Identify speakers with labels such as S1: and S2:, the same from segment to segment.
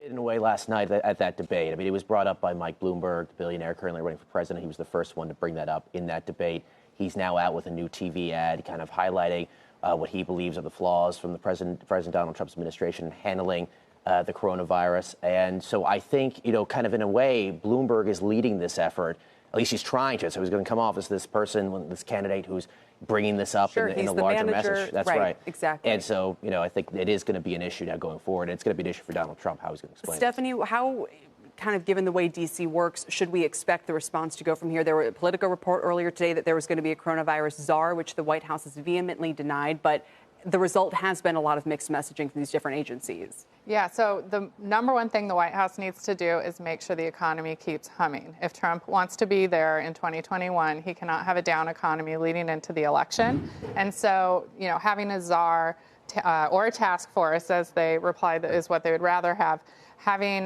S1: In a way, last night at that debate, I mean, it was brought up by Mike Bloomberg, the billionaire currently running for president. He was the first one to bring that up in that debate. He's now out with a new TV ad kind of highlighting what he believes are the flaws from the President Donald Trump's administration handling the coronavirus. And so I think, kind of in a way, Bloomberg is leading this effort. At least he's trying to. So he's going to come off as this person, this candidate who's bringing this up in a larger message. That's right.
S2: Exactly.
S1: And so, I think it is going to be an issue now going forward. It's going to be an issue for Donald Trump, how he's going to explain
S2: Stephanie, how, kind of given the way D.C. works, should we expect the response to go from here? There was a Politico report earlier today that there was going to be a coronavirus czar, which the White House has vehemently denied. But the result has been a lot of mixed messaging from these different agencies.
S3: Yeah, so the number one thing the White House needs to do is make sure the economy keeps humming. If Trump wants to be there in 2021, he cannot have a down economy leading into the election. And so, having a czar or a task force, as they replied, is what they would rather have. Having,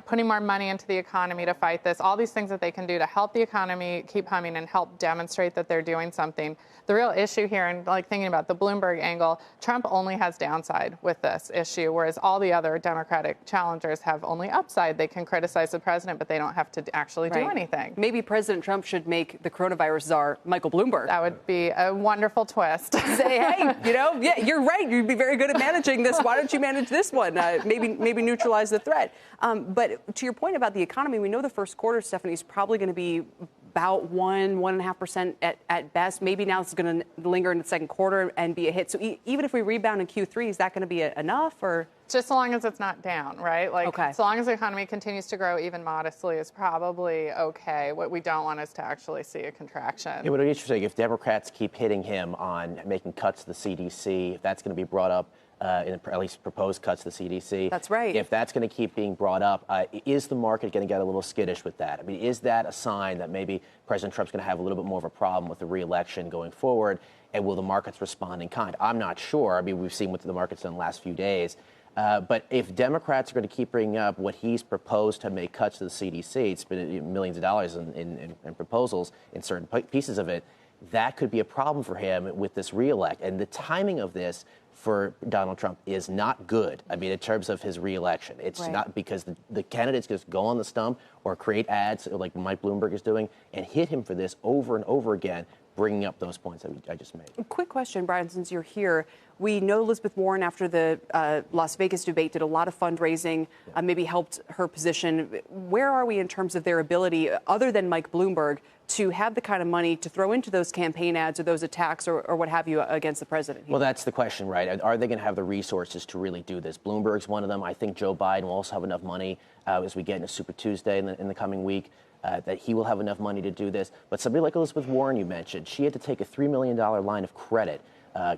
S3: putting more money into the economy to fight this, all these things that they can do to help the economy keep humming and help demonstrate that they're doing something. The real issue here, and thinking about the Bloomberg angle, Trump only has downside with this issue, whereas all the other Democratic challengers have only upside. They can criticize the president, but they don't have to actually do anything.
S2: Maybe President Trump should make the coronavirus czar Michael Bloomberg.
S3: That would be a wonderful twist.
S2: Say, hey, yeah, you're right. You'd be very good at managing this. Why don't you manage this one? Maybe neutralize the threat. But to your point about the economy, we know the first quarter, Stephanie, is probably going to be about 1.5% at best. Maybe now it's going to linger in the second quarter and be a hit. So even if we rebound in Q3, is that going to be enough? Or
S3: just so long as it's not down, right?
S2: Okay.
S3: So long as the economy continues to grow even modestly is probably okay. What we don't want is to actually see a contraction.
S1: It would be interesting if Democrats keep hitting him on making cuts to the CDC, if that's going to be brought up. At least proposed cuts to the CDC.
S2: That's right.
S1: If that's going to keep being brought up, is the market going to get a little skittish with that? I mean, is that a sign that maybe President Trump's going to have a little bit more of a problem with the re-election going forward? And will the markets respond in kind? I'm not sure. I mean, we've seen what the market's done the last few days. But if Democrats are going to keep bringing up what he's proposed to make cuts to the CDC, it's been millions of dollars in proposals in certain pieces of it, that could be a problem for him with this re-elect. And the timing of this for Donald Trump is not good. I mean, in terms of his re-election, it's not because the candidates just go on the stump or create ads like Mike Bloomberg is doing and hit him for this over and over again, bringing up those points that I just made.
S2: Quick question, Brian, since you're here. We know Elizabeth Warren, after the Las Vegas debate, did a lot of fundraising, maybe helped her position. Where are we in terms of their ability, other than Mike Bloomberg, to have the kind of money to throw into those campaign ads or those attacks or what have you against the president?
S1: Well, that's the question, right? Are they going to have the resources to really do this? Bloomberg's one of them. I think Joe Biden will also have enough money as we get into Super Tuesday in the coming week. That he will have enough money to do this. But somebody like Elizabeth Warren, you mentioned, she had to take a $3 million line of credit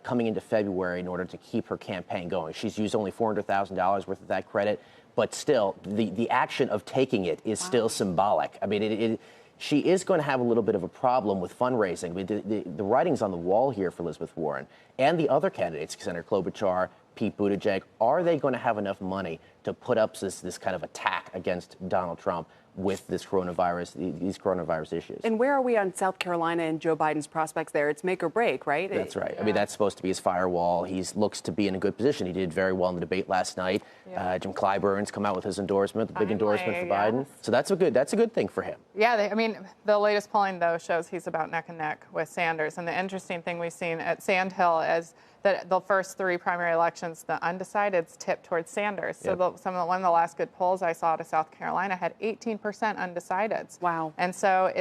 S1: coming into February in order to keep her campaign going. She's used only $400,000 worth of that credit. But still, the action of taking it is still symbolic. I mean, she is going to have a little bit of a problem with fundraising. I mean, the writing's on the wall here for Elizabeth Warren and the other candidates, Senator Klobuchar, Pete Buttigieg. Are they going to have enough money to put up this kind of attack against Donald Trump with this these coronavirus issues?
S2: And where are we on South Carolina and Joe Biden's prospects there? It's make or break, right?
S1: That's right. Yeah. I mean, that's supposed to be his firewall. He looks to be in a good position. He did very well in the debate last night. Yeah. Jim Clyburn's come out with his endorsement, the big endorsement for Biden. So that's a good thing for him.
S3: Yeah, the latest polling, though, shows he's about neck and neck with Sanders. And the interesting thing we've seen at Sandhill is that the first three primary elections, the undecideds tipped towards Sanders. So one of the last good polls I saw out of South Carolina had 18% undecideds.
S2: Wow.
S3: And so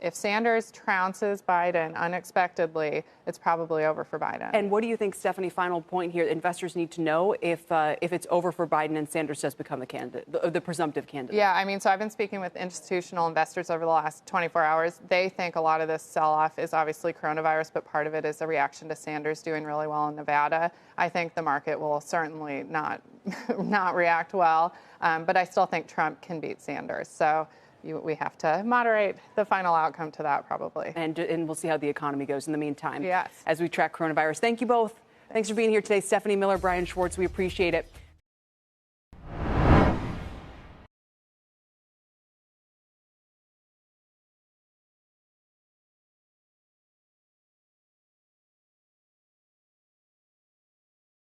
S3: if Sanders trounces Biden unexpectedly, it's probably over for Biden.
S2: And what do you think, Stephanie, final point here, investors need to know if it's over for Biden and Sanders does become the candidate, the presumptive candidate?
S3: Yeah, I mean, so I've been speaking with institutional investors over the last 24 hours. They think a lot of this sell-off is obviously coronavirus, but part of it is a reaction to Sanders doing really well in Nevada. I think the market will certainly not react well, but I still think Trump can beat Sanders. So we have to moderate the final outcome to that, probably.
S2: And we'll see how the economy goes in the meantime.
S3: Yes.
S2: As we track coronavirus. Thank you both. Thanks for being here today. Stephanie Miller, Brian Schwartz, we appreciate it.